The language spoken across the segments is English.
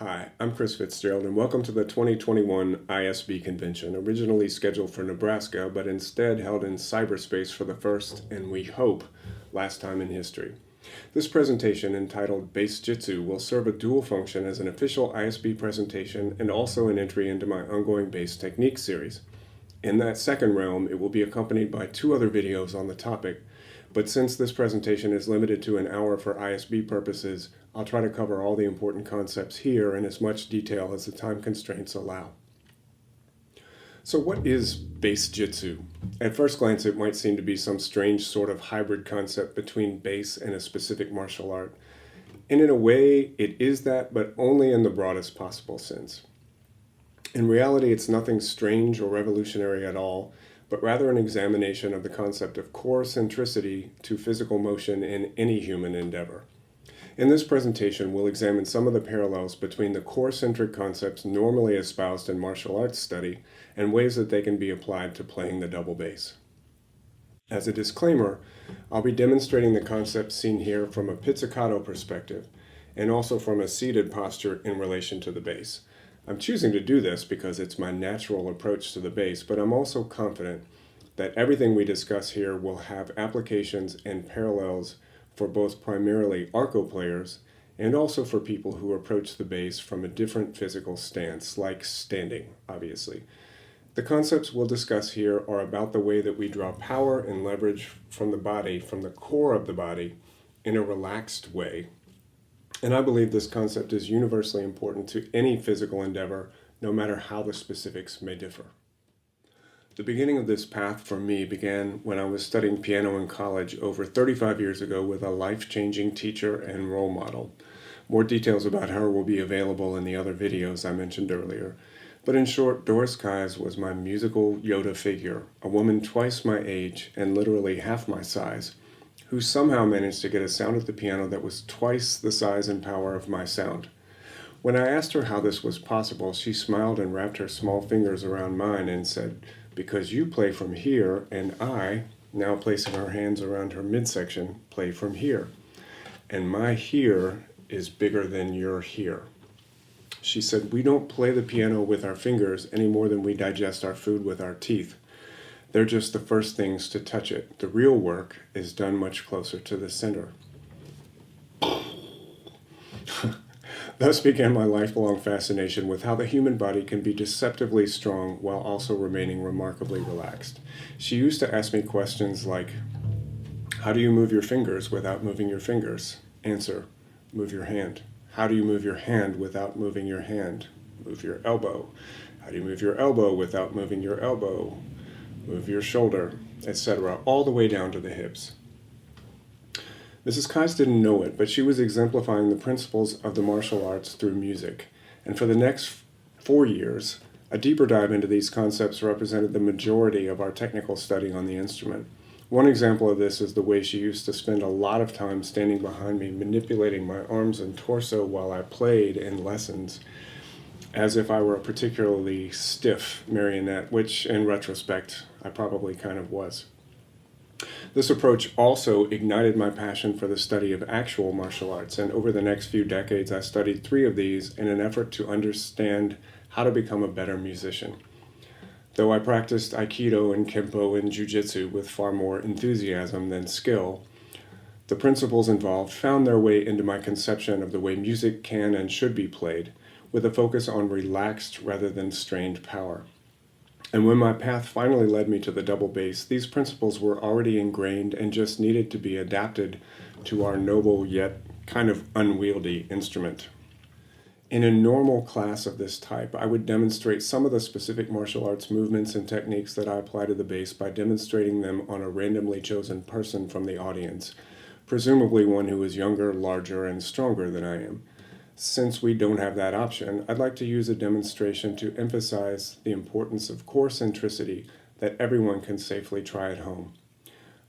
Hi, I'm Chris Fitzgerald, and welcome to the 2021 ISB convention, originally scheduled for Nebraska, but instead held in cyberspace for the first, and we hope, last time in history. This presentation, entitled Bass Jitsu, will serve a dual function as an official ISB presentation and also an entry into my ongoing bass technique series. In that second realm, it will be accompanied by two other videos on the topic, but since this presentation is limited to an hour for ISB purposes, I'll try to cover all the important concepts here in as much detail as the time constraints allow. So what is bass jitsu? At first glance, it might seem to be some strange sort of hybrid concept between bass and a specific martial art. And in a way, it is that, but only in the broadest possible sense. In reality, it's nothing strange or revolutionary at all, but rather an examination of the concept of core centricity to physical motion in any human endeavor. In this presentation, we'll examine some of the parallels between the core-centric concepts normally espoused in martial arts study and ways that they can be applied to playing the double bass. As a disclaimer, I'll be demonstrating the concepts seen here from a pizzicato perspective and also from a seated posture in relation to the bass. I'm choosing to do this because it's my natural approach to the bass, but I'm also confident that everything we discuss here will have applications and parallels for both primarily arco players and also for people who approach the bass from a different physical stance, like standing, obviously. The concepts we'll discuss here are about the way that we draw power and leverage from the body, from the core of the body, in a relaxed way. And I believe this concept is universally important to any physical endeavor, no matter how the specifics may differ. The beginning of this path for me began when I was studying piano in college over 35 years ago with a life-changing teacher and role model. More details about her will be available in the other videos I mentioned earlier. But in short, Doris was my musical Yoda figure, a woman twice my age and literally half my size, who somehow managed to get a sound at the piano that was twice the size and power of my sound. When I asked her how this was possible, she smiled and wrapped her small fingers around mine and said, "Because you play from here, and I," now placing her hands around her midsection, "play from here. And my here is bigger than your here." She said, "We don't play the piano with our fingers any more than we digest our food with our teeth. They're just the first things to touch it. The real work is done much closer to the center." Thus began my lifelong fascination with how the human body can be deceptively strong while also remaining remarkably relaxed. She used to ask me questions like, "How do you move your fingers without moving your fingers?" Answer, "Move your hand." "How do you move your hand without moving your hand?" "Move your elbow." "How do you move your elbow without moving your elbow?" "Move your shoulder," etc., all the way down to the hips. Mrs. Kais didn't know it, but she was exemplifying the principles of the martial arts through music. And for the next 4 years, a deeper dive into these concepts represented the majority of our technical study on the instrument. One example of this is the way she used to spend a lot of time standing behind me, manipulating my arms and torso while I played in lessons, as if I were a particularly stiff marionette, which, in retrospect, I probably kind of was. This approach also ignited my passion for the study of actual martial arts, and over the next few decades I studied 3 of these in an effort to understand how to become a better musician. Though I practiced Aikido and Kempo and Jiu-Jitsu with far more enthusiasm than skill, the principles involved found their way into my conception of the way music can and should be played, with a focus on relaxed rather than strained power. And when my path finally led me to the double bass, these principles were already ingrained and just needed to be adapted to our noble yet kind of unwieldy instrument. In a normal class of this type, I would demonstrate some of the specific martial arts movements and techniques that I apply to the bass by demonstrating them on a randomly chosen person from the audience, presumably one who is younger, larger, and stronger than I am. Since we don't have that option, I'd like to use a demonstration to emphasize the importance of core centricity that everyone can safely try at home.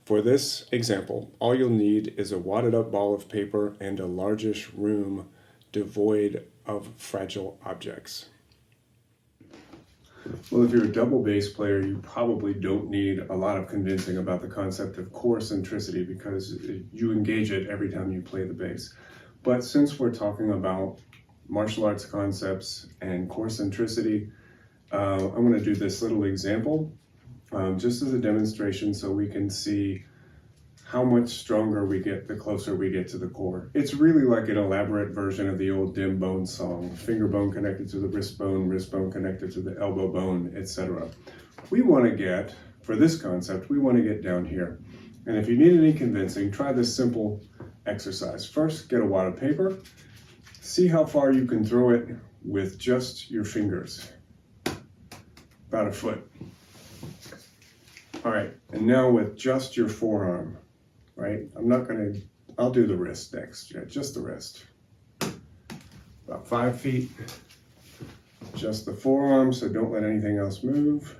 For this example, all you'll need is a wadded up ball of paper and a largish room devoid of fragile objects. Well, if you're a double bass player, you probably don't need a lot of convincing about the concept of core centricity because you engage it every time you play the bass. But since we're talking about martial arts concepts and core centricity, I'm going to do this little example just as a demonstration so we can see how much stronger we get the closer we get to the core. It's really like an elaborate version of the old dim bone song, finger bone connected to the wrist bone connected to the elbow bone, etc. We want to get, for this concept, we want to get down here. And if you need any convincing, try this simple exercise. First, get a wad of paper. See how far you can throw it with just your fingers. About a foot. All right, and now with just your forearm, right? I'll do the wrist next, yeah, just the wrist. About 5 feet, just the forearm, so don't let anything else move.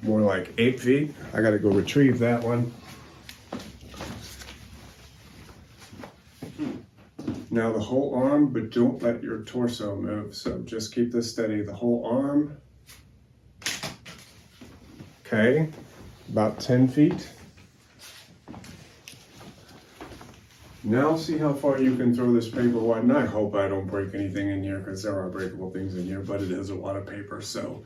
More like 8 feet. I gotta go retrieve that one. Now the whole arm, but don't let your torso move. So just keep this steady, the whole arm. Okay, about 10 feet. Now see how far you can throw this paper wide. And I hope I don't break anything in here because there are breakable things in here, but it is a lot of paper. So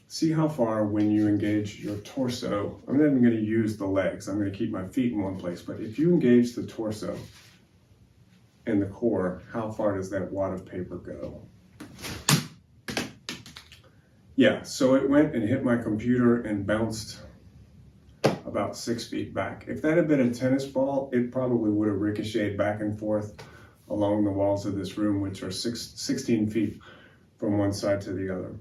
see how far when you engage your torso. I'm not even going to use the legs. I'm going to keep my feet in one place. But if you engage the torso and the core, how far does that wad of paper go? Yeah, so it went and hit my computer and bounced about 6 feet back. If that had been a tennis ball, it probably would have ricocheted back and forth along the walls of this room, which are 16 feet from one side to the other.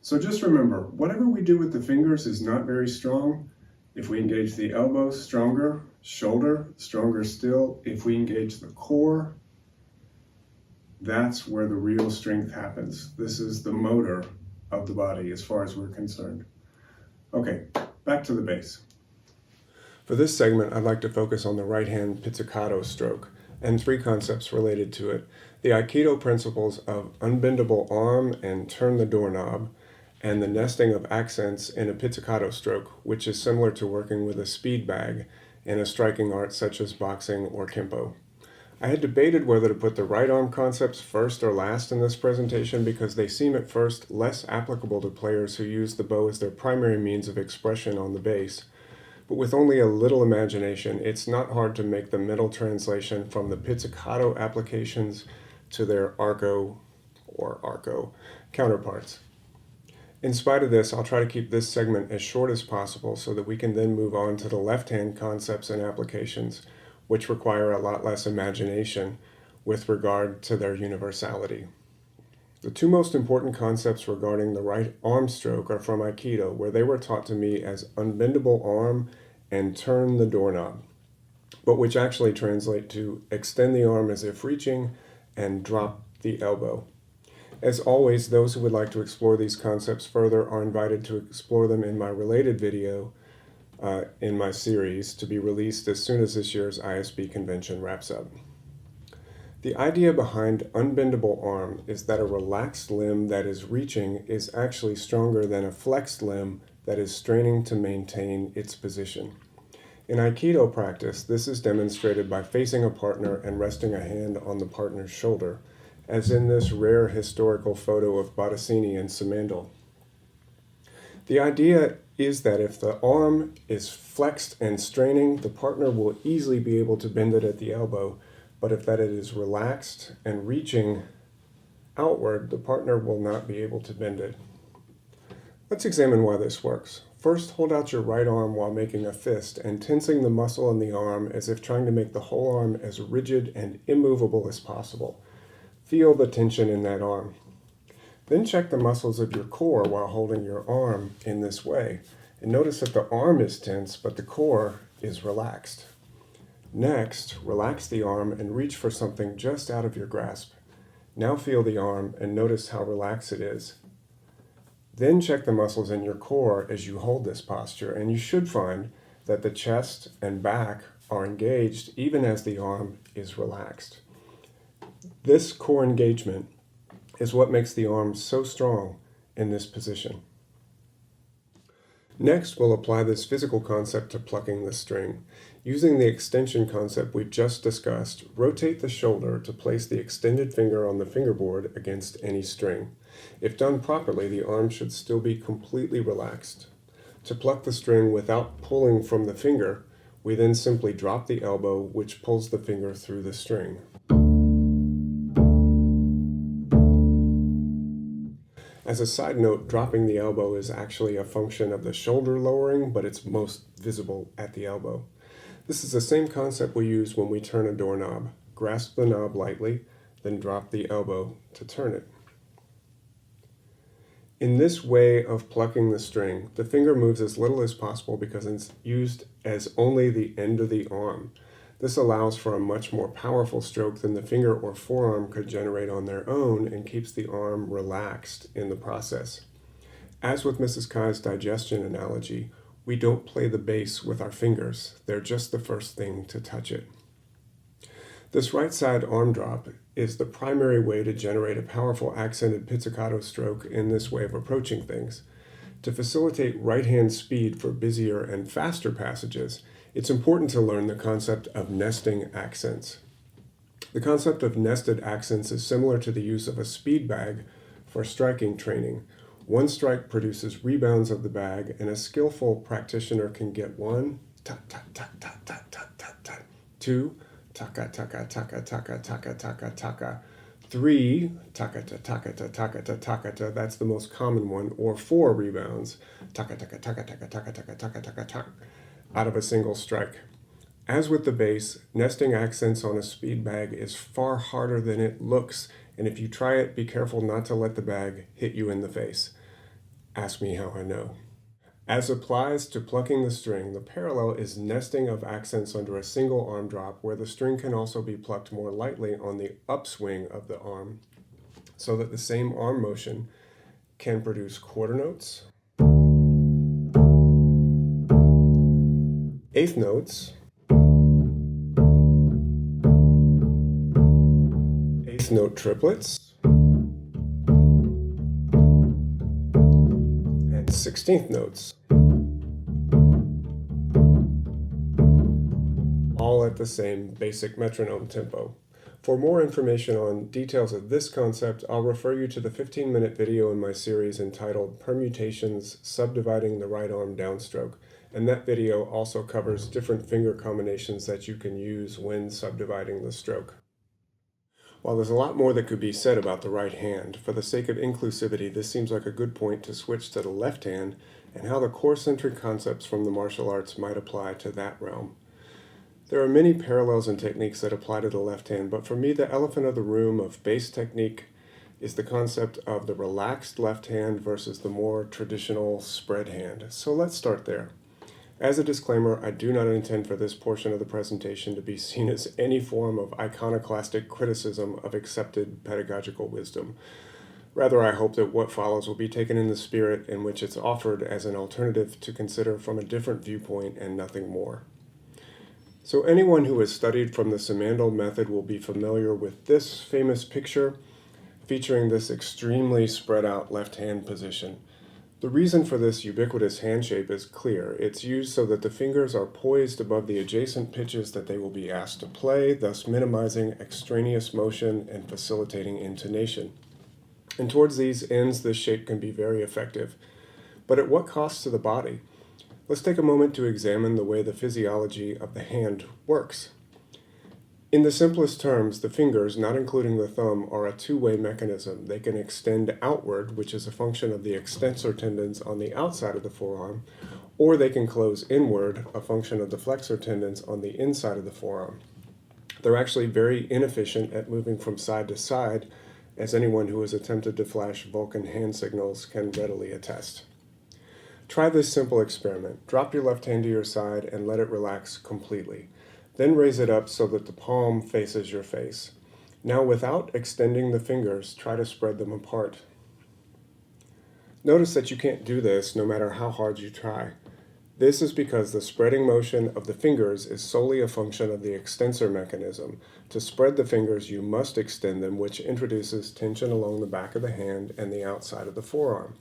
So just remember, whatever we do with the fingers is not very strong. If we engage the elbow, stronger. Shoulder, stronger still. If we engage the core, that's where the real strength happens. This is the motor of the body as far as we're concerned. Okay, back to the bass. For this segment, I'd like to focus on the right hand pizzicato stroke and 3 concepts related to it. The Aikido principles of unbendable arm and turn the doorknob, and the nesting of accents in a pizzicato stroke, which is similar to working with a speed bag in a striking art such as boxing or Kempo. I had debated whether to put the right arm concepts first or last in this presentation because they seem at first less applicable to players who use the bow as their primary means of expression on the bass. But with only a little imagination, it's not hard to make the mental translation from the pizzicato applications to their arco counterparts. In spite of this, I'll try to keep this segment as short as possible so that we can then move on to the left-hand concepts and applications, which require a lot less imagination with regard to their universality. The 2 most important concepts regarding the right arm stroke are from Aikido, where they were taught to me as unbendable arm and turn the doorknob, but which actually translate to extend the arm as if reaching and drop the elbow. As always, those who would like to explore these concepts further are invited to explore them in my related video in my series to be released as soon as this year's ISB convention wraps up. The idea behind unbendable arm is that a relaxed limb that is reaching is actually stronger than a flexed limb that is straining to maintain its position. In Aikido practice, this is demonstrated by facing a partner and resting a hand on the partner's shoulder, as in this rare historical photo of Bottesini and Simandl. The idea is that if the arm is flexed and straining, the partner will easily be able to bend it at the elbow, but if that it is relaxed and reaching outward, the partner will not be able to bend it. Let's examine why this works. First, hold out your right arm while making a fist and tensing the muscle in the arm as if trying to make the whole arm as rigid and immovable as possible. Feel the tension in that arm. Then check the muscles of your core while holding your arm in this way. And notice that the arm is tense, but the core is relaxed. Next, relax the arm and reach for something just out of your grasp. Now feel the arm and notice how relaxed it is. Then check the muscles in your core as you hold this posture, and you should find that the chest and back are engaged even as the arm is relaxed. This core engagement is what makes the arm so strong in this position. Next, we'll apply this physical concept to plucking the string. Using the extension concept we've just discussed, rotate the shoulder to place the extended finger on the fingerboard against any string. If done properly, the arm should still be completely relaxed. To pluck the string without pulling from the finger, we then simply drop the elbow, which pulls the finger through the string. As a side note, dropping the elbow is actually a function of the shoulder lowering, but it's most visible at the elbow. This is the same concept we use when we turn a doorknob. Grasp the knob lightly, then drop the elbow to turn it. In this way of plucking the string, the finger moves as little as possible because it's used as only the end of the arm. This allows for a much more powerful stroke than the finger or forearm could generate on their own and keeps the arm relaxed in the process. As with Mrs. Kai's digestion analogy, we don't play the bass with our fingers. They're just the first thing to touch it. This right side arm drop is the primary way to generate a powerful accented pizzicato stroke in this way of approaching things. To facilitate right hand speed for busier and faster passages, it's important to learn the concept of nesting accents. The concept of nested accents is similar to the use of a speed bag for striking training. One strike produces rebounds of the bag, and a skillful practitioner can get one, ta ta ta ta ta ta ta ta, two, taka taka taka taka taka taka taka, three, taka ta taka ta taka ta taka ta, that's the most common one, or four rebounds, taka taka taka taka taka taka taka taka taka, out of a single strike. As with the bass, nesting accents on a speed bag is far harder than it looks, and if you try it, be careful not to let the bag hit you in the face. Ask me how I know. As applies to plucking the string, the parallel is nesting of accents under a single arm drop, where the string can also be plucked more lightly on the upswing of the arm, so that the same arm motion can produce quarter notes, eighth notes, eighth note triplets, and 16th notes, all at the same basic metronome tempo. For more information on details of this concept, I'll refer you to the 15-minute video in my series entitled Permutations Subdividing the Right Arm Downstroke, and that video also covers different finger combinations that you can use when subdividing the stroke. While there's a lot more that could be said about the right hand, for the sake of inclusivity, this seems like a good point to switch to the left hand and how the core-centric concepts from the martial arts might apply to that realm. There are many parallels and techniques that apply to the left hand, but for me, the elephant of the room of bass technique is the concept of the relaxed left hand versus the more traditional spread hand. So let's start there. As a disclaimer, I do not intend for this portion of the presentation to be seen as any form of iconoclastic criticism of accepted pedagogical wisdom. Rather, I hope that what follows will be taken in the spirit in which it's offered as an alternative to consider from a different viewpoint and nothing more. So anyone who has studied from the Simandl method will be familiar with this famous picture featuring this extremely spread out left hand position. The reason for this ubiquitous hand shape is clear. It's used so that the fingers are poised above the adjacent pitches that they will be asked to play, thus minimizing extraneous motion and facilitating intonation. And towards these ends, this shape can be very effective. But at what cost to the body? Let's take a moment to examine the way the physiology of the hand works. In the simplest terms, the fingers, not including the thumb, are a two-way mechanism. They can extend outward, which is a function of the extensor tendons on the outside of the forearm, or they can close inward, a function of the flexor tendons on the inside of the forearm. They're actually very inefficient at moving from side to side, as anyone who has attempted to flash Vulcan hand signals can readily attest. Try this simple experiment. Drop your left hand to your side and let it relax completely. Then raise it up so that the palm faces your face. Now, without extending the fingers, try to spread them apart. Notice that you can't do this no matter how hard you try. This is because the spreading motion of the fingers is solely a function of the extensor mechanism. To spread the fingers, you must extend them, which introduces tension along the back of the hand and the outside of the forearm.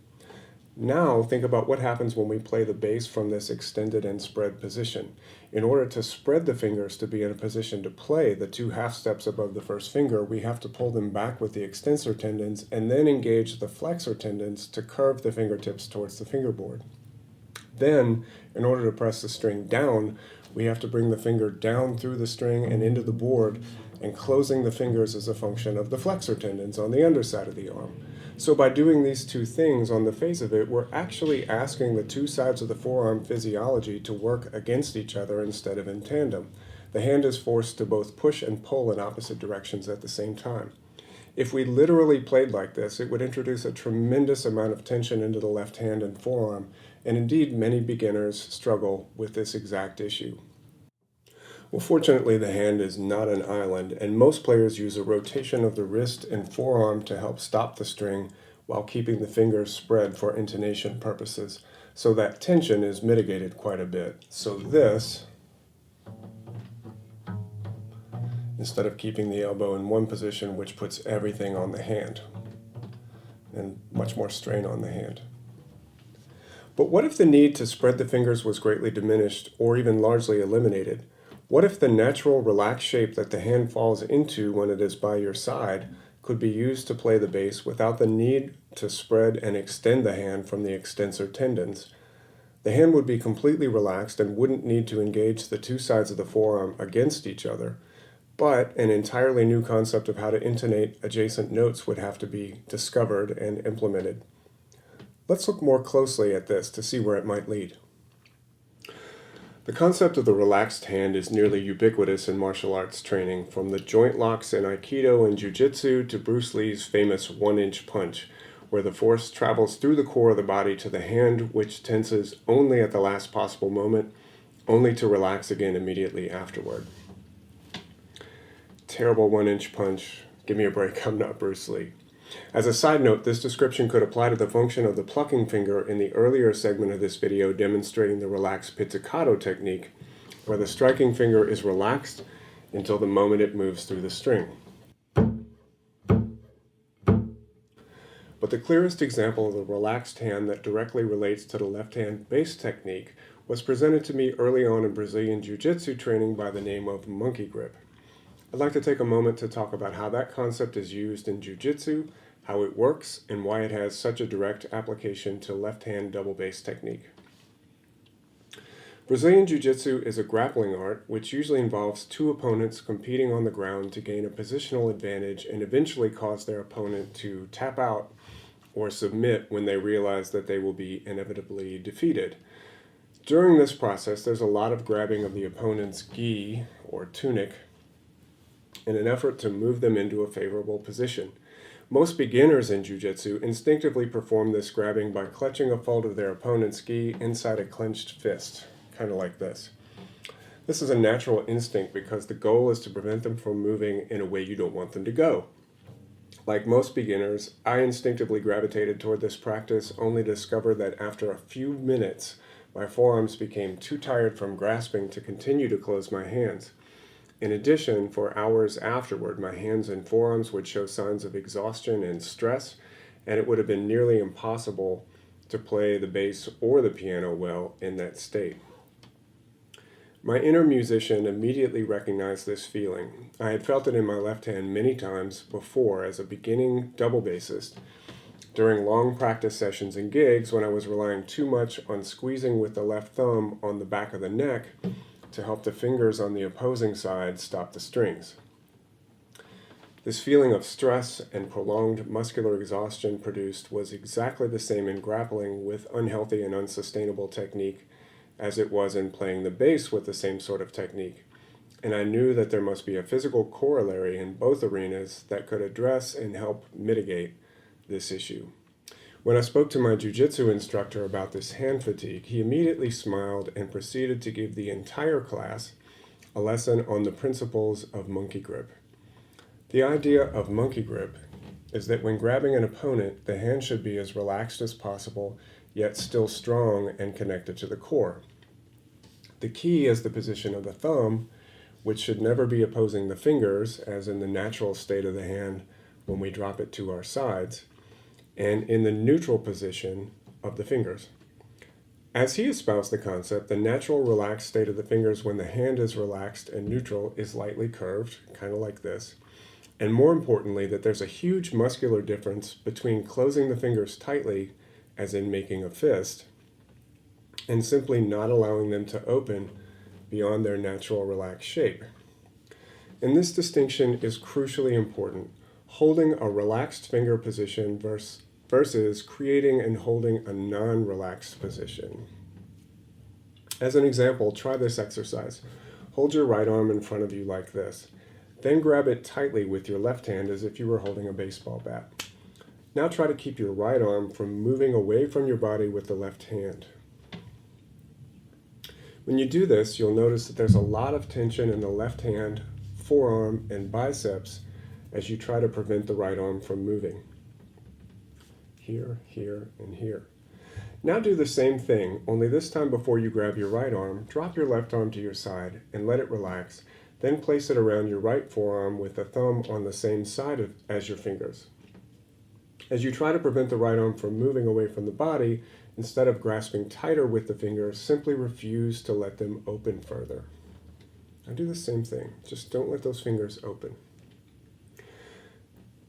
Now, think about what happens when we play the bass from this extended and spread position. In order to spread the fingers to be in a position to play the two half steps above the first finger, we have to pull them back with the extensor tendons and then engage the flexor tendons to curve the fingertips towards the fingerboard. Then, in order to press the string down, we have to bring the finger down through the string and into the board, and closing the fingers is a function of the flexor tendons on the underside of the arm. So by doing these two things on the face of it, we're actually asking the two sides of the forearm physiology to work against each other instead of in tandem. The hand is forced to both push and pull in opposite directions at the same time. If we literally played like this, it would introduce a tremendous amount of tension into the left hand and forearm, and indeed many beginners struggle with this exact issue. Well, fortunately, the hand is not an island, and most players use a rotation of the wrist and forearm to help stop the string while keeping the fingers spread for intonation purposes, so that tension is mitigated quite a bit. So this, instead of keeping the elbow in one position, which puts everything on the hand, and much more strain on the hand. But what if the need to spread the fingers was greatly diminished or even largely eliminated? What if the natural relaxed shape that the hand falls into when it is by your side could be used to play the bass without the need to spread and extend the hand from the extensor tendons? The hand would be completely relaxed and wouldn't need to engage the two sides of the forearm against each other, but an entirely new concept of how to intonate adjacent notes would have to be discovered and implemented. Let's look more closely at this to see where it might lead. The concept of the relaxed hand is nearly ubiquitous in martial arts training, from the joint locks in Aikido and Jiu-Jitsu to Bruce Lee's famous one-inch punch, where the force travels through the core of the body to the hand, which tenses only at the last possible moment, only to relax again immediately afterward. Terrible one-inch punch. Give me a break, I'm not Bruce Lee. As a side note, this description could apply to the function of the plucking finger in the earlier segment of this video demonstrating the relaxed pizzicato technique, where the striking finger is relaxed until the moment it moves through the string. But the clearest example of the relaxed hand that directly relates to the left hand bass technique was presented to me early on in Brazilian Jiu-Jitsu training by the name of monkey grip. I'd like to take a moment to talk about how that concept is used in Jiu-Jitsu, how it works, and why it has such a direct application to left-hand double bass technique. Brazilian Jiu-Jitsu is a grappling art which usually involves two opponents competing on the ground to gain a positional advantage and eventually cause their opponent to tap out or submit when they realize that they will be inevitably defeated. During this process, there's a lot of grabbing of the opponent's gi, or tunic, in an effort to move them into a favorable position. Most beginners in Jiu-Jitsu instinctively perform this grabbing by clutching a fold of their opponent's gi inside a clenched fist, kind of like this. This is a natural instinct because the goal is to prevent them from moving in a way you don't want them to go. Like most beginners, I instinctively gravitated toward this practice only to discover that after a few minutes, my forearms became too tired from grasping to continue to close my hands. In addition, for hours afterward, my hands and forearms would show signs of exhaustion and stress, and it would have been nearly impossible to play the bass or the piano well in that state. My inner musician immediately recognized this feeling. I had felt it in my left hand many times before as a beginning double bassist, during long practice sessions and gigs when I was relying too much on squeezing with the left thumb on the back of the neck to help the fingers on the opposing side stop the strings. This feeling of stress and prolonged muscular exhaustion produced was exactly the same in grappling with unhealthy and unsustainable technique as it was in playing the bass with the same sort of technique. and I knew that there must be a physical corollary in both arenas that could address and help mitigate this issue. When I spoke to my jiu-jitsu instructor about this hand fatigue, he immediately smiled and proceeded to give the entire class a lesson on the principles of monkey grip. The idea of monkey grip is that when grabbing an opponent, the hand should be as relaxed as possible, yet still strong and connected to the core. The key is the position of the thumb, which should never be opposing the fingers, as in the natural state of the hand when we drop it to our sides, and in the neutral position of the fingers. As he espoused the concept, the natural relaxed state of the fingers when the hand is relaxed and neutral is lightly curved, kind of like this. And more importantly, that there's a huge muscular difference between closing the fingers tightly, as in making a fist, and simply not allowing them to open beyond their natural relaxed shape. And this distinction is crucially important. Holding a relaxed finger position versus creating and holding a non-relaxed position. As an example, try this exercise. Hold your right arm in front of you like this. Then grab it tightly with your left hand as if you were holding a baseball bat. Now try to keep your right arm from moving away from your body with the left hand. When you do this, you'll notice that there's a lot of tension in the left hand, forearm, and biceps as you try to prevent the right arm from moving. Here, here, and here. Now do the same thing, only this time before you grab your right arm, drop your left arm to your side and let it relax. Then place it around your right forearm with the thumb on the same side as your fingers. As you try to prevent the right arm from moving away from the body, instead of grasping tighter with the fingers, simply refuse to let them open further. Now do the same thing, just don't let those fingers open.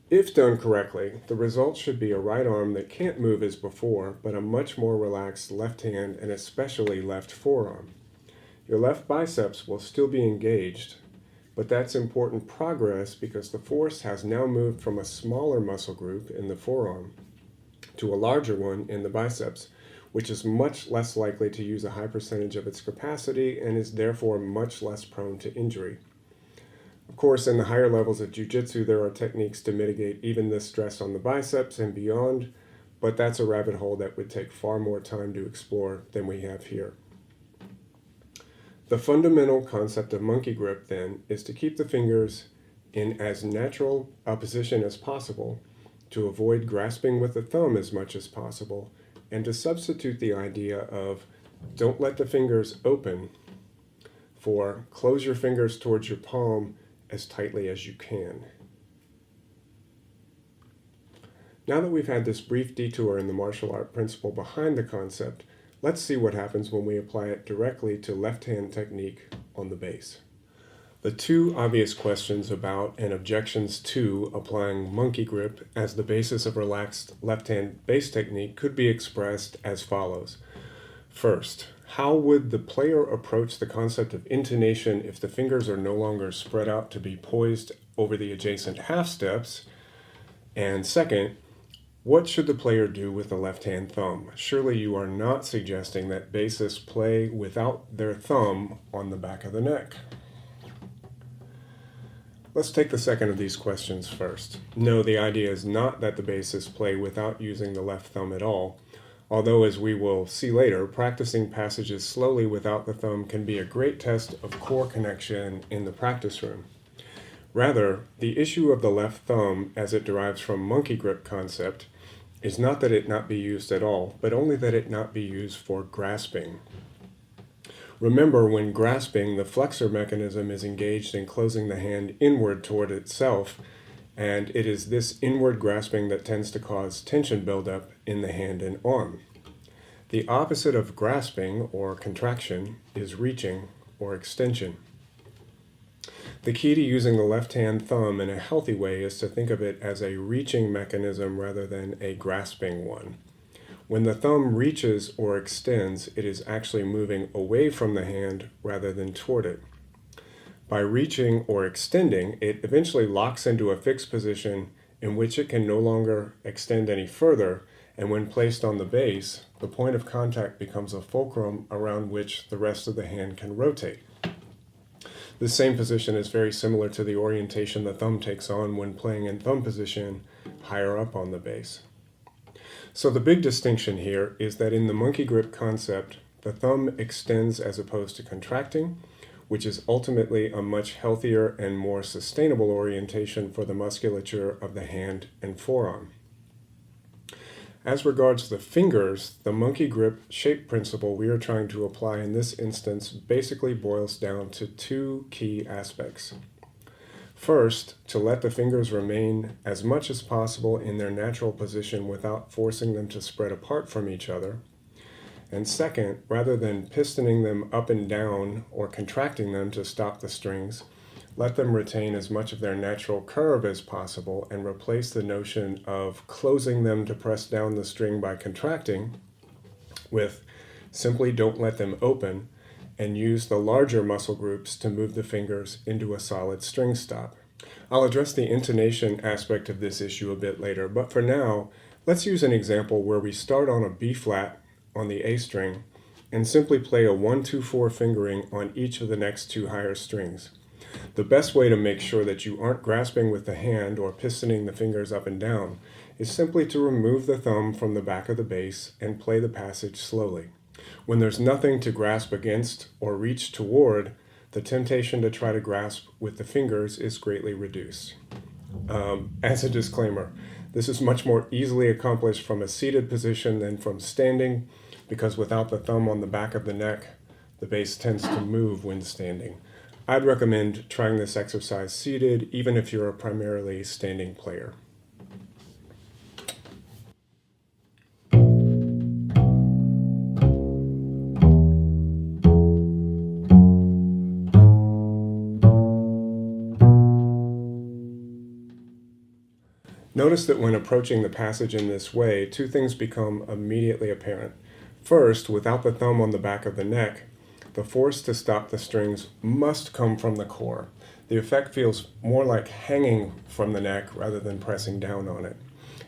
If done correctly, the result should be a right arm that can't move as before, but a much more relaxed left hand and especially left forearm. Your left biceps will still be engaged, but that's important progress because the force has now moved from a smaller muscle group in the forearm to a larger one in the biceps, which is much less likely to use a high percentage of its capacity and is therefore much less prone to injury. Of course, in the higher levels of jiu-jitsu, there are techniques to mitigate even this stress on the biceps and beyond, but that's a rabbit hole that would take far more time to explore than we have here. The fundamental concept of monkey grip, then, is to keep the fingers in as natural a position as possible, to avoid grasping with the thumb as much as possible, and to substitute the idea of don't let the fingers open for close your fingers towards your palm as tightly as you can. Now that we've had this brief detour in the martial art principle behind the concept, let's see what happens when we apply it directly to left-hand technique on the bass. The two obvious questions about and objections to applying monkey grip as the basis of relaxed left-hand bass technique could be expressed as follows. First, how would the player approach the concept of intonation if the fingers are no longer spread out to be poised over the adjacent half steps? And second, what should the player do with the left-hand thumb? Surely you are not suggesting that bassists play without their thumb on the back of the neck. Let's take the second of these questions first. No, the idea is not that the bassists play without using the left thumb at all, although as we will see later, practicing passages slowly without the thumb can be a great test of core connection in the practice room. Rather, the issue of the left thumb, as it derives from monkey grip concept, is not that it not be used at all, but only that it not be used for grasping. Remember, when grasping, the flexor mechanism is engaged in closing the hand inward toward itself, and it is this inward grasping that tends to cause tension buildup in the hand and arm. The opposite of grasping, or contraction, is reaching, or extension. The key to using the left-hand thumb in a healthy way is to think of it as a reaching mechanism rather than a grasping one. When the thumb reaches or extends, it is actually moving away from the hand rather than toward it. By reaching or extending, it eventually locks into a fixed position in which it can no longer extend any further, and when placed on the bass, the point of contact becomes a fulcrum around which the rest of the hand can rotate. The same position is very similar to the orientation the thumb takes on when playing in thumb position higher up on the bass. So the big distinction here is that in the monkey grip concept, the thumb extends as opposed to contracting, which is ultimately a much healthier and more sustainable orientation for the musculature of the hand and forearm. As regards the fingers, the monkey grip shape principle we are trying to apply in this instance basically boils down to two key aspects. First, to let the fingers remain as much as possible in their natural position without forcing them to spread apart from each other. And second, rather than pistoning them up and down or contracting them to stop the strings, let them retain as much of their natural curve as possible and replace the notion of closing them to press down the string by contracting with simply don't let them open, and use the larger muscle groups to move the fingers into a solid string stop. I'll address the intonation aspect of this issue a bit later, but for now, let's use an example where we start on a B flat on the A string and simply play a 1-2-4 fingering on each of the next two higher strings. The best way to make sure that you aren't grasping with the hand or pistoning the fingers up and down is simply to remove the thumb from the back of the bass and play the passage slowly. When there's nothing to grasp against or reach toward, the temptation to try to grasp with the fingers is greatly reduced. As a disclaimer, this is much more easily accomplished from a seated position than from standing, because without the thumb on the back of the neck, the bass tends to move when standing. I'd recommend trying this exercise seated, even if you're a primarily standing player. Notice that when approaching the passage in this way, two things become immediately apparent. First, without the thumb on the back of the neck, the force to stop the strings must come from the core. The effect feels more like hanging from the neck rather than pressing down on it.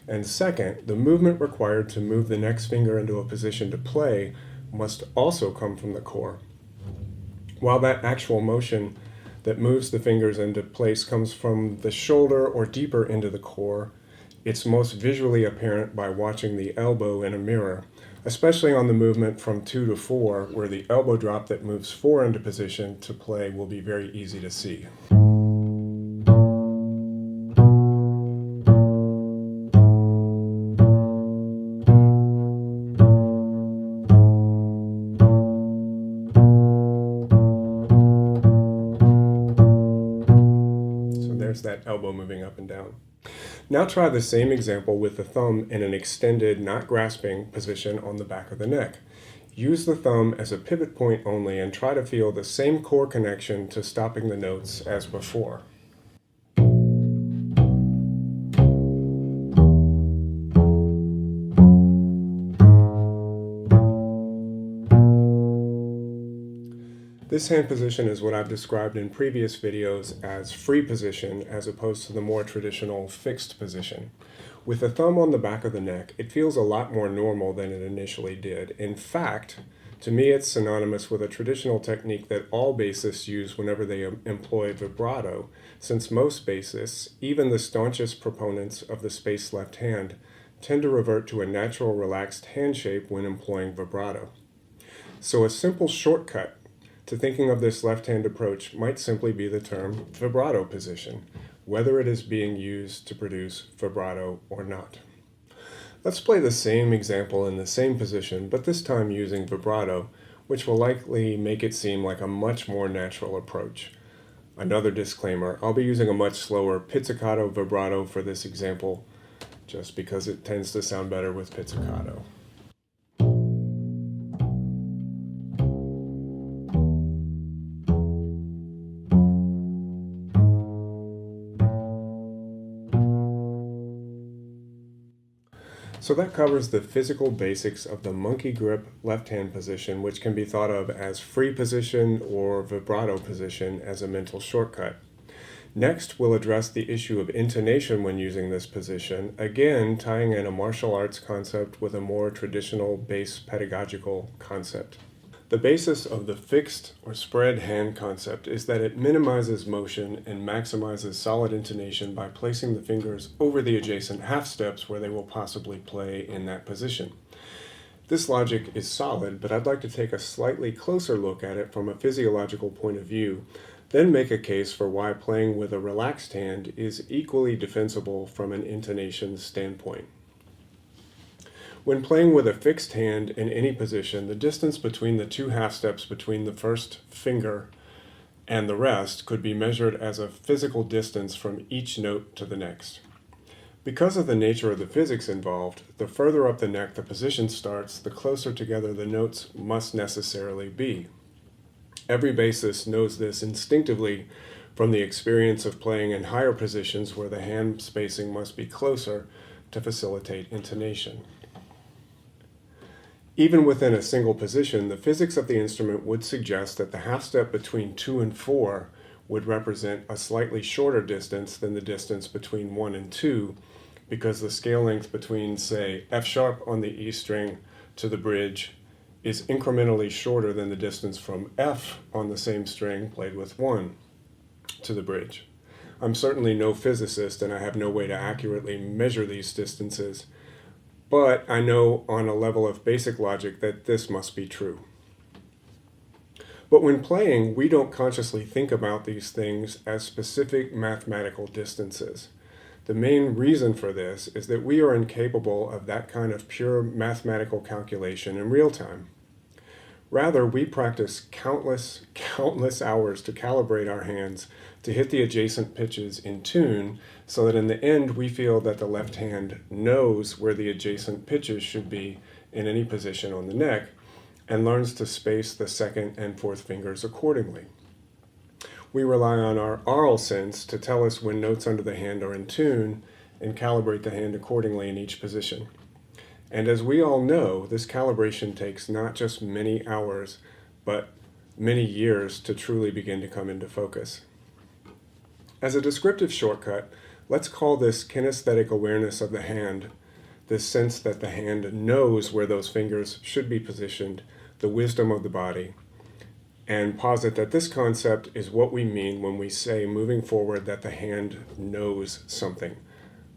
And second, the movement required to move the next finger into a position to play must also come from the core. While that actual motion that moves the fingers into place comes from the shoulder or deeper into the core, it's most visually apparent by watching the elbow in a mirror, especially on the movement from 2 to 4, where the elbow drop that moves 4 into position to play will be very easy to see. So there's that elbow moving up and down. Now try the same example with the thumb in an extended, not grasping position on the back of the neck. Use the thumb as a pivot point only and try to feel the same core connection to stopping the notes as before. This hand position is what I've described in previous videos as free position as opposed to the more traditional fixed position. With the thumb on the back of the neck, it feels a lot more normal than it initially did. In fact, to me it's synonymous with a traditional technique that all bassists use whenever they employ vibrato, since most bassists, even the staunchest proponents of the spaced left hand, tend to revert to a natural relaxed hand shape when employing vibrato. So a simple shortcut to thinking of this left-hand approach might simply be the term vibrato position, whether it is being used to produce vibrato or not. Let's play the same example in the same position, but this time using vibrato, which will likely make it seem like a much more natural approach. Another disclaimer, I'll be using a much slower pizzicato vibrato for this example, just because it tends to sound better with pizzicato. So that covers the physical basics of the monkey grip left hand position, which can be thought of as free position or vibrato position as a mental shortcut. Next, we'll address the issue of intonation when using this position, again tying in a martial arts concept with a more traditional bass pedagogical concept. The basis of the fixed or spread hand concept is that it minimizes motion and maximizes solid intonation by placing the fingers over the adjacent half steps where they will possibly play in that position. This logic is solid, but I'd like to take a slightly closer look at it from a physiological point of view, then make a case for why playing with a relaxed hand is equally defensible from an intonation standpoint. When playing with a fixed hand in any position, the distance between the two half steps between the first finger and the rest could be measured as a physical distance from each note to the next. Because of the nature of the physics involved, the further up the neck the position starts, the closer together the notes must necessarily be. Every bassist knows this instinctively from the experience of playing in higher positions where the hand spacing must be closer to facilitate intonation. Even within a single position, the physics of the instrument would suggest that the half step between 2 and 4 would represent a slightly shorter distance than the distance between 1 and 2, because the scale length between, say, F sharp on the E string to the bridge is incrementally shorter than the distance from F on the same string played with 1 to the bridge. I'm certainly no physicist and I have no way to accurately measure these distances, but I know on a level of basic logic that this must be true. But when playing, we don't consciously think about these things as specific mathematical distances. The main reason for this is that we are incapable of that kind of pure mathematical calculation in real time. Rather, we practice countless hours to calibrate our hands to hit the adjacent pitches in tune so that in the end we feel that the left hand knows where the adjacent pitches should be in any position on the neck and learns to space the second and fourth fingers accordingly. We rely on our aural sense to tell us when notes under the hand are in tune and calibrate the hand accordingly in each position. And as we all know, this calibration takes not just many hours, but many years to truly begin to come into focus. As a descriptive shortcut, let's call this kinesthetic awareness of the hand, this sense that the hand knows where those fingers should be positioned, the wisdom of the body, and posit that this concept is what we mean when we say moving forward that the hand knows something.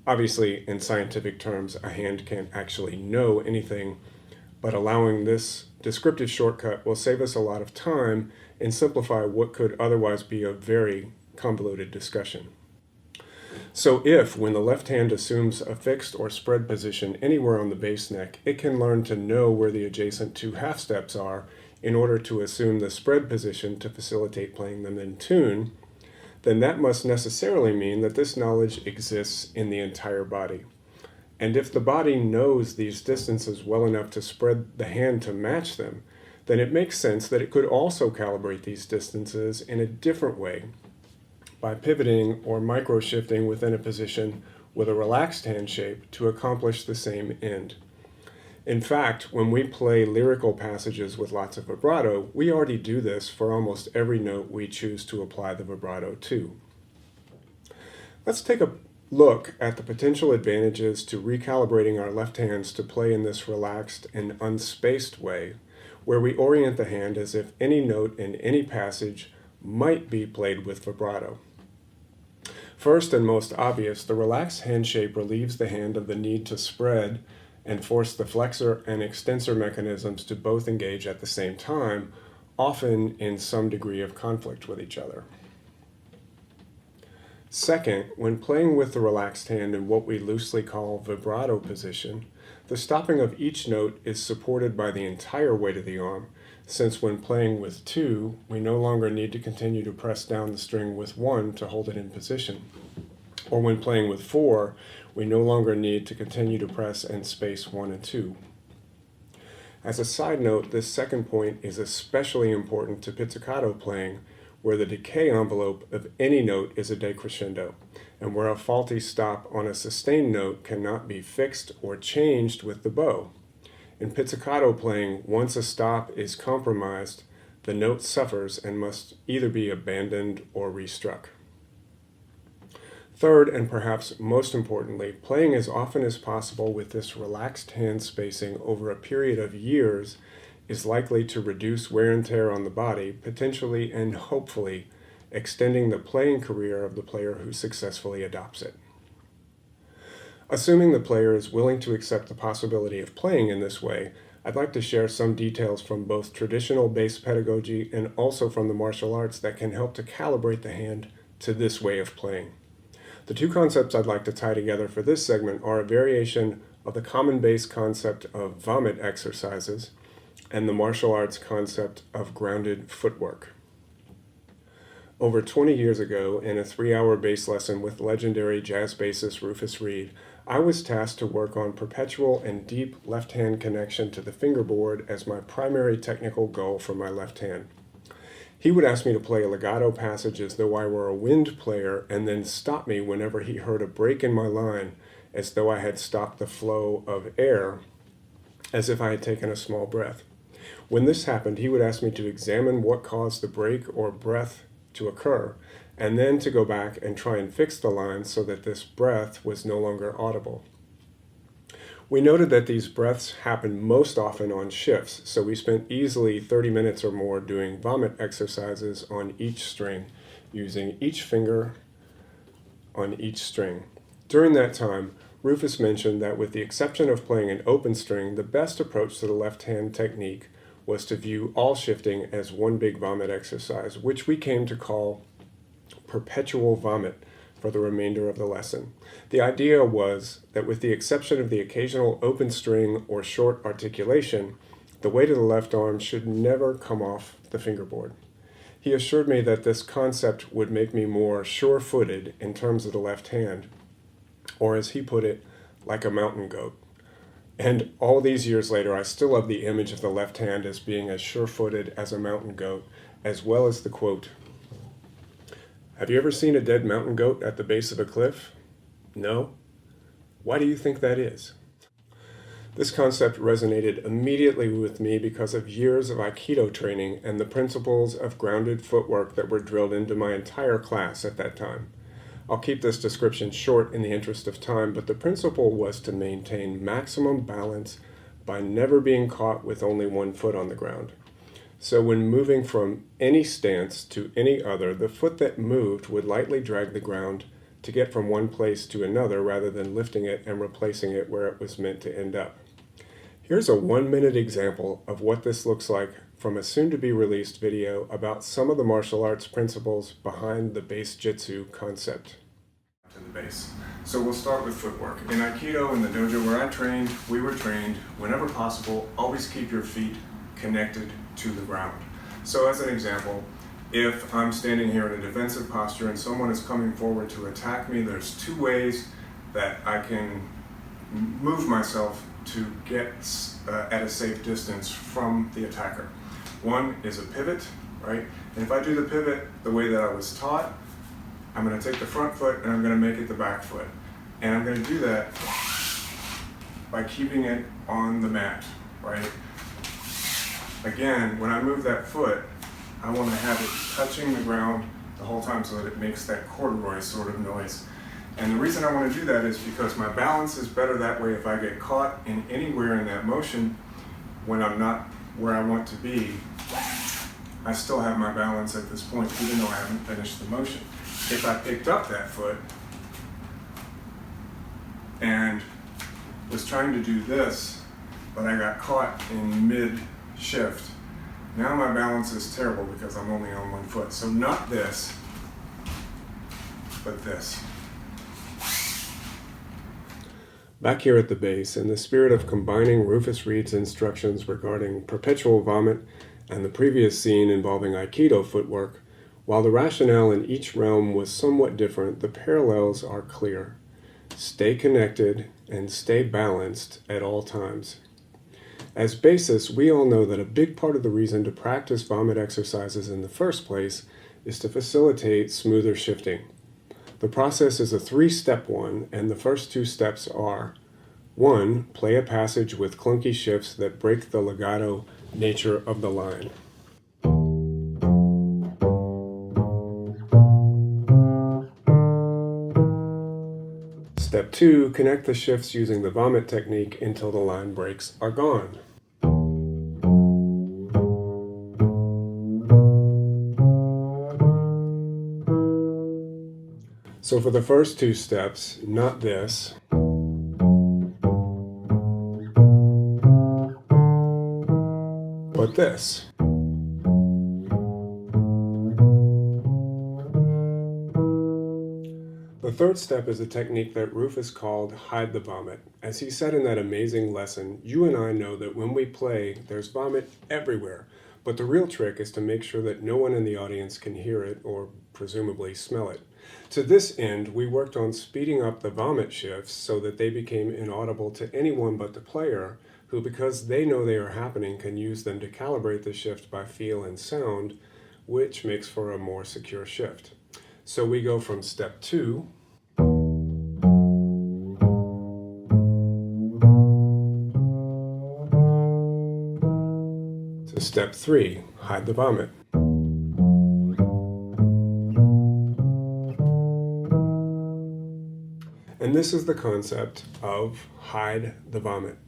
Obviously, in scientific terms, a hand can't actually know anything, but allowing this descriptive shortcut will save us a lot of time and simplify what could otherwise be a very convoluted discussion. So if, when the left hand assumes a fixed or spread position anywhere on the bass neck, it can learn to know where the adjacent two half steps are in order to assume the spread position to facilitate playing them in tune, then that must necessarily mean that this knowledge exists in the entire body. And if the body knows these distances well enough to spread the hand to match them, then it makes sense that it could also calibrate these distances in a different way by pivoting or micro-shifting within a position with a relaxed hand shape to accomplish the same end. In fact, when we play lyrical passages with lots of vibrato, we already do this for almost every note we choose to apply the vibrato to. Let's take a look at the potential advantages to recalibrating our left hands to play in this relaxed and unspaced way, where we orient the hand as if any note in any passage might be played with vibrato. First and most obvious, the relaxed hand shape relieves the hand of the need to spread and force the flexor and extensor mechanisms to both engage at the same time, often in some degree of conflict with each other. Second, when playing with the relaxed hand in what we loosely call vibrato position, the stopping of each note is supported by the entire weight of the arm, since when playing with 2, we no longer need to continue to press down the string with 1 to hold it in position. Or when playing with 4, we no longer need to continue to press and space 1 and 2. As a side note, this second point is especially important to pizzicato playing, where the decay envelope of any note is a decrescendo, and where a faulty stop on a sustained note cannot be fixed or changed with the bow. In pizzicato playing, once a stop is compromised, the note suffers and must either be abandoned or restruck. Third, and perhaps most importantly, playing as often as possible with this relaxed hand spacing over a period of years is likely to reduce wear and tear on the body, potentially and hopefully extending the playing career of the player who successfully adopts it. Assuming the player is willing to accept the possibility of playing in this way, I'd like to share some details from both traditional bass pedagogy and also from the martial arts that can help to calibrate the hand to this way of playing. The two concepts I'd like to tie together for this segment are a variation of the common bass concept of vomit exercises and the martial arts concept of grounded footwork. Over 20 years ago, in a 3-hour bass lesson with legendary jazz bassist Rufus Reid, I was tasked to work on perpetual and deep left-hand connection to the fingerboard as my primary technical goal for my left hand. He would ask me to play a legato passage as though I were a wind player and then stop me whenever he heard a break in my line as though I had stopped the flow of air as if I had taken a small breath. When this happened, he would ask me to examine what caused the break or breath to occur, and then to go back and try and fix the line so that this breath was no longer audible. We noted that these breaths happened most often on shifts, so we spent easily 30 minutes or more doing vomit exercises on each string, using each finger on each string. During that time, Rufus mentioned that with the exception of playing an open string, the best approach to the left-hand technique was to view all shifting as one big vomit exercise, which we came to call perpetual vomit for the remainder of the lesson. The idea was that with the exception of the occasional open string or short articulation, the weight of the left arm should never come off the fingerboard. He assured me that this concept would make me more sure-footed in terms of the left hand, or as he put it, like a mountain goat. And all these years later, I still have the image of the left hand as being as sure-footed as a mountain goat, as well as the quote, "Have you ever seen a dead mountain goat at the base of a cliff? No? Why do you think that is?" This concept resonated immediately with me because of years of Aikido training and the principles of grounded footwork that were drilled into my entire class at that time. I'll keep this description short in the interest of time, but the principle was to maintain maximum balance by never being caught with only one foot on the ground. So when moving from any stance to any other, the foot that moved would lightly drag the ground to get from one place to another rather than lifting it and replacing it where it was meant to end up. Here's a 1-minute example of what this looks like from a soon-to-be-released video about some of the martial arts principles behind the bass Jitsu concept. To the bass. So we'll start with footwork. In Aikido, in the dojo where I trained, we were trained, whenever possible, always keep your feet connected to the ground. So as an example, if I'm standing here in a defensive posture and someone is coming forward to attack me, there's 2 ways that I can move myself to get at a safe distance from the attacker. One is a pivot, right? And if I do the pivot the way that I was taught, I'm going to take the front foot and I'm going to make it the back foot. And I'm going to do that by keeping it on the mat, right? Again, when I move that foot, I want to have it touching the ground the whole time so that it makes that corduroy sort of noise. And the reason I want to do that is because my balance is better that way. If I get caught in anywhere in that motion when I'm not where I want to be, I still have my balance at this point, even though I haven't finished the motion. If I picked up that foot and was trying to do this, but I got caught in mid-shift, now my balance is terrible because I'm only on one foot. So not this, but this. Back here at the base, in the spirit of combining Rufus Reid's instructions regarding perpetual vomit and the previous scene involving Aikido footwork, while the rationale in each realm was somewhat different, the parallels are clear. Stay connected and stay balanced at all times. As bassists, we all know that a big part of the reason to practice vomit exercises in the first place is to facilitate smoother shifting. The process is a 3-step one, and the first 2 steps are: 1. Play a passage with clunky shifts that break the legato nature of the line. Step 2, connect the shifts using the vomit technique until the line breaks are gone. So for the first two steps, not this, but this. The third step is a technique that Rufus called hide the vomit. As he said in that amazing lesson, you and I know that when we play, there's vomit everywhere, but the real trick is to make sure that no one in the audience can hear it or presumably smell it. To this end, we worked on speeding up the vomit shifts so that they became inaudible to anyone but the player, who, because they know they are happening, can use them to calibrate the shift by feel and sound, which makes for a more secure shift. So we go from step 2 to step 3, hide the vomit. And this is the concept of hide the vomit.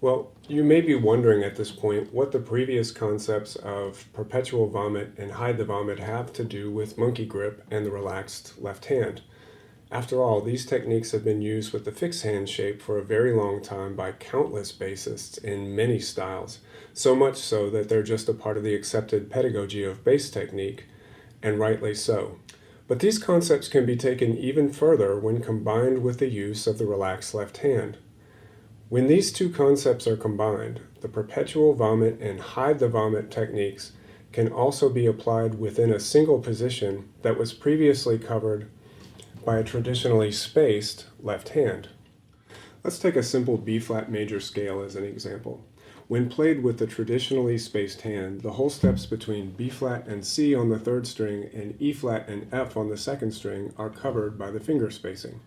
Well, you may be wondering at this point what the previous concepts of perpetual vomit and hide the vomit have to do with monkey grip and the relaxed left hand. After all, these techniques have been used with the fixed hand shape for a very long time by countless bassists in many styles, so much so that they're just a part of the accepted pedagogy of bass technique, and rightly so. But these concepts can be taken even further when combined with the use of the relaxed left hand. When these two concepts are combined, the perpetual vomit and hide the vomit techniques can also be applied within a single position that was previously covered by a traditionally spaced left hand. Let's take a simple B-flat major scale as an example. When played with the traditionally spaced hand, the whole steps between B-flat and C on the third string and E-flat and F on the second string are covered by the finger spacing.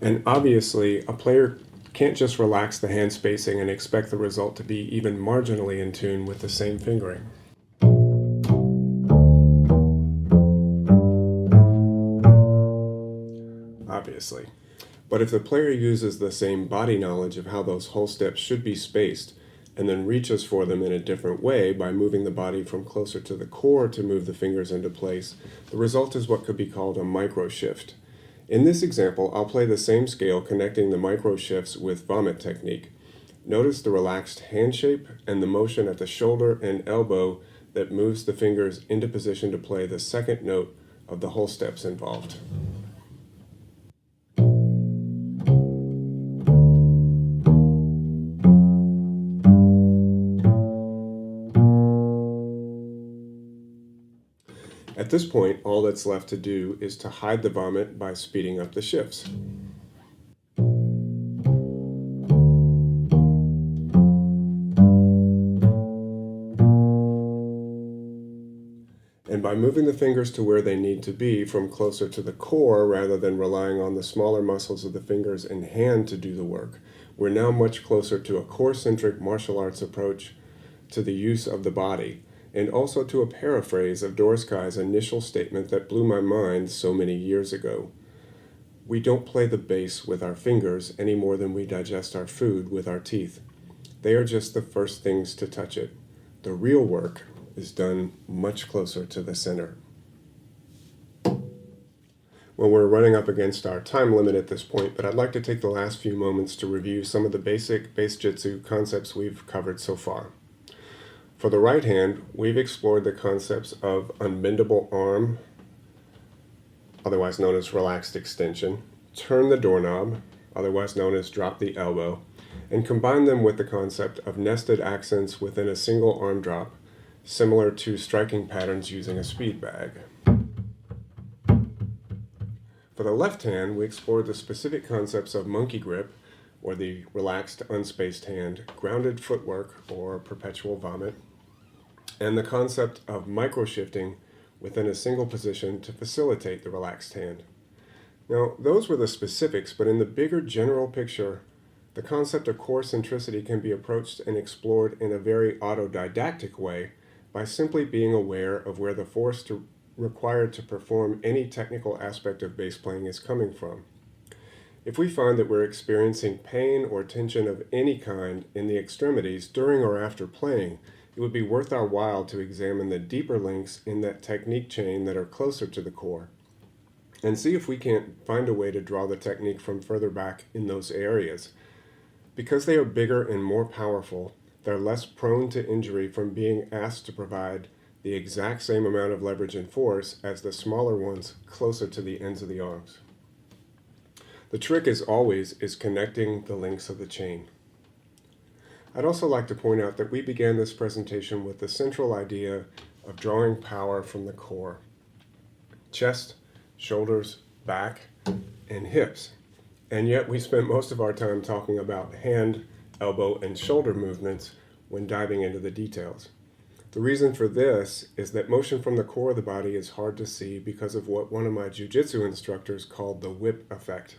And obviously, a player can't just relax the hand spacing and expect the result to be even marginally in tune with the same fingering. Obviously. But if the player uses the same body knowledge of how those whole steps should be spaced, and then reaches for them in a different way by moving the body from closer to the core to move the fingers into place, the result is what could be called a micro shift. In this example, I'll play the same scale connecting the micro shifts with vomit technique. Notice the relaxed hand shape and the motion at the shoulder and elbow that moves the fingers into position to play the second note of the whole steps involved. At this point, all that's left to do is to hide the vomit by speeding up the shifts. And by moving the fingers to where they need to be from closer to the core rather than relying on the smaller muscles of the fingers and hand to do the work, we're now much closer to a core-centric martial arts approach to the use of the body, and also to a paraphrase of Doris initial statement that blew my mind so many years ago. We don't play the bass with our fingers any more than we digest our food with our teeth. They are just the first things to touch it. The real work is done much closer to the center. Well, we're running up against our time limit at this point, but I'd like to take the last few moments to review some of the basic bass jitsu concepts we've covered so far. For the right hand, we've explored the concepts of unbendable arm, otherwise known as relaxed extension, turn the doorknob, otherwise known as drop the elbow, and combine them with the concept of nested accents within a single arm drop, similar to striking patterns using a speed bag. For the left hand, we explored the specific concepts of monkey grip, or the relaxed unspaced hand, grounded footwork, or perpetual vomit, and the concept of micro-shifting within a single position to facilitate the relaxed hand. Now, those were the specifics, but in the bigger general picture, the concept of core centricity can be approached and explored in a very autodidactic way by simply being aware of where the force required to perform any technical aspect of bass playing is coming from. If we find that we're experiencing pain or tension of any kind in the extremities during or after playing, it would be worth our while to examine the deeper links in that technique chain that are closer to the core, and see if we can't find a way to draw the technique from further back in those areas. Because they are bigger and more powerful, they're less prone to injury from being asked to provide the exact same amount of leverage and force as the smaller ones closer to the ends of the arms. The trick, as always, is connecting the links of the chain. I'd also like to point out that we began this presentation with the central idea of drawing power from the core: chest, shoulders, back, and hips. And yet we spent most of our time talking about hand, elbow, and shoulder movements when diving into the details. The reason for this is that motion from the core of the body is hard to see because of what one of my jiu-jitsu instructors called the whip effect.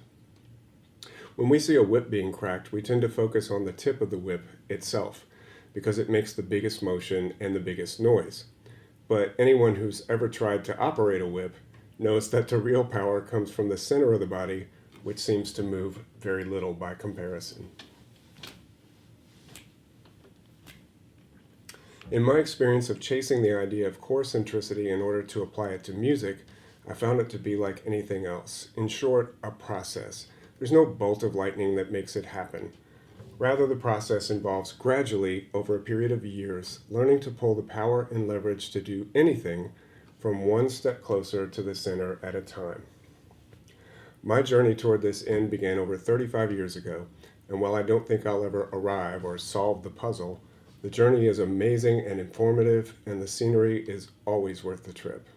When we see a whip being cracked, we tend to focus on the tip of the whip itself because it makes the biggest motion and the biggest noise. But anyone who's ever tried to operate a whip knows that the real power comes from the center of the body, which seems to move very little by comparison. In my experience of chasing the idea of core centricity in order to apply it to music, I found it to be like anything else. In short, a process. There's no bolt of lightning that makes it happen. Rather, the process involves gradually, over a period of years, learning to pull the power and leverage to do anything from one step closer to the center at a time. My journey toward this end began over 35 years ago, and while I don't think I'll ever arrive or solve the puzzle, the journey is amazing and informative, and the scenery is always worth the trip.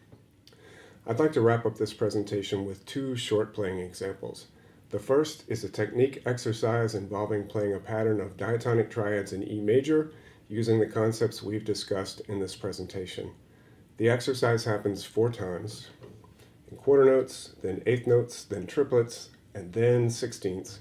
I'd like to wrap up this presentation with two short playing examples. The first is a technique exercise involving playing a pattern of diatonic triads in E major using the concepts we've discussed in this presentation. The exercise happens 4 times, in quarter notes, then eighth notes, then triplets, and then sixteenths,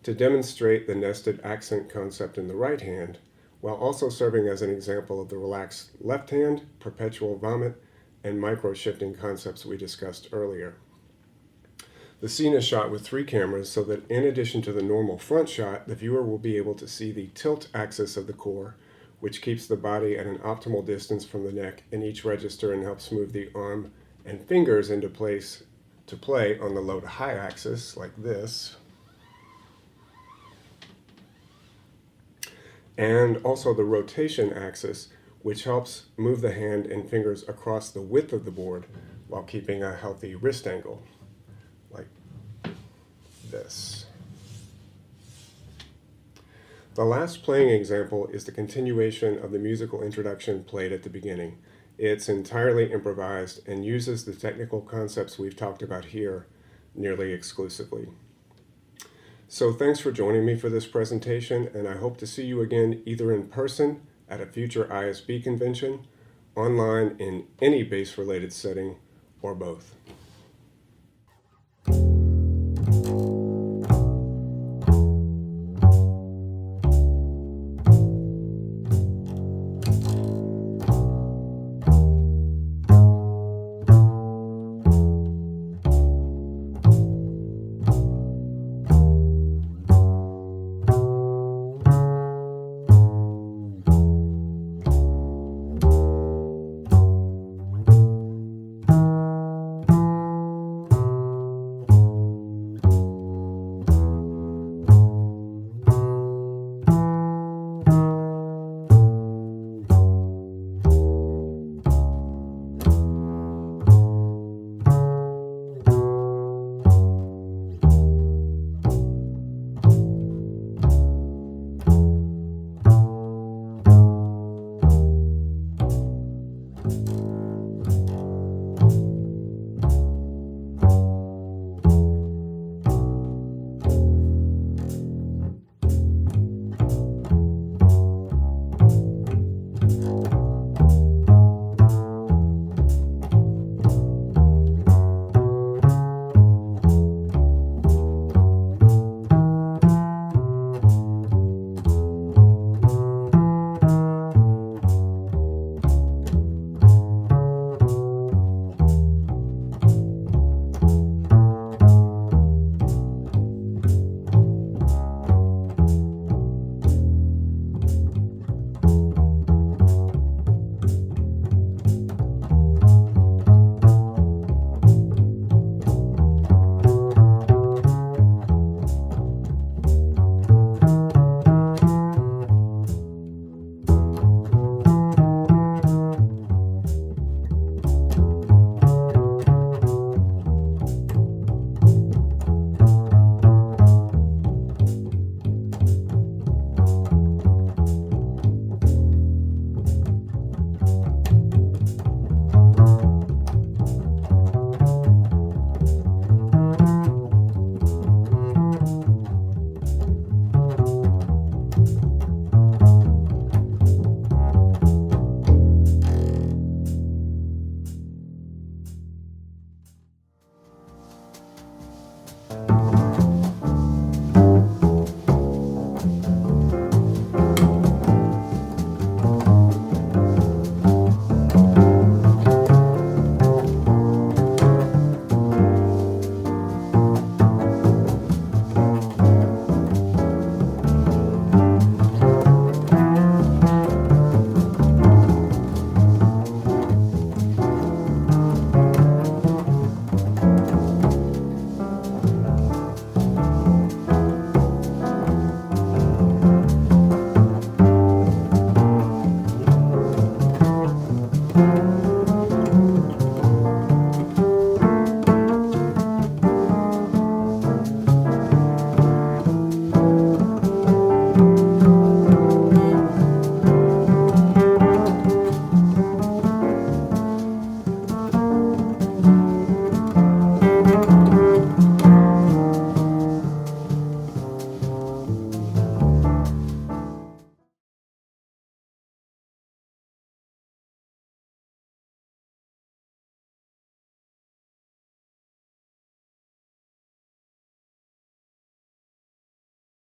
to demonstrate the nested accent concept in the right hand, while also serving as an example of the relaxed left hand, perpetual vomit, and micro-shifting concepts we discussed earlier. The scene is shot with 3 cameras so that in addition to the normal front shot, the viewer will be able to see the tilt axis of the core, which keeps the body at an optimal distance from the neck in each register and helps move the arm and fingers into place to play on the low to high axis, like this. And also the rotation axis, which helps move the hand and fingers across the width of the board while keeping a healthy wrist angle, like this. The last playing example is the continuation of the musical introduction played at the beginning. It's entirely improvised and uses the technical concepts we've talked about here nearly exclusively. So thanks for joining me for this presentation, and I hope to see you again either in person at a future ISB convention, online in any bass-related setting, or both.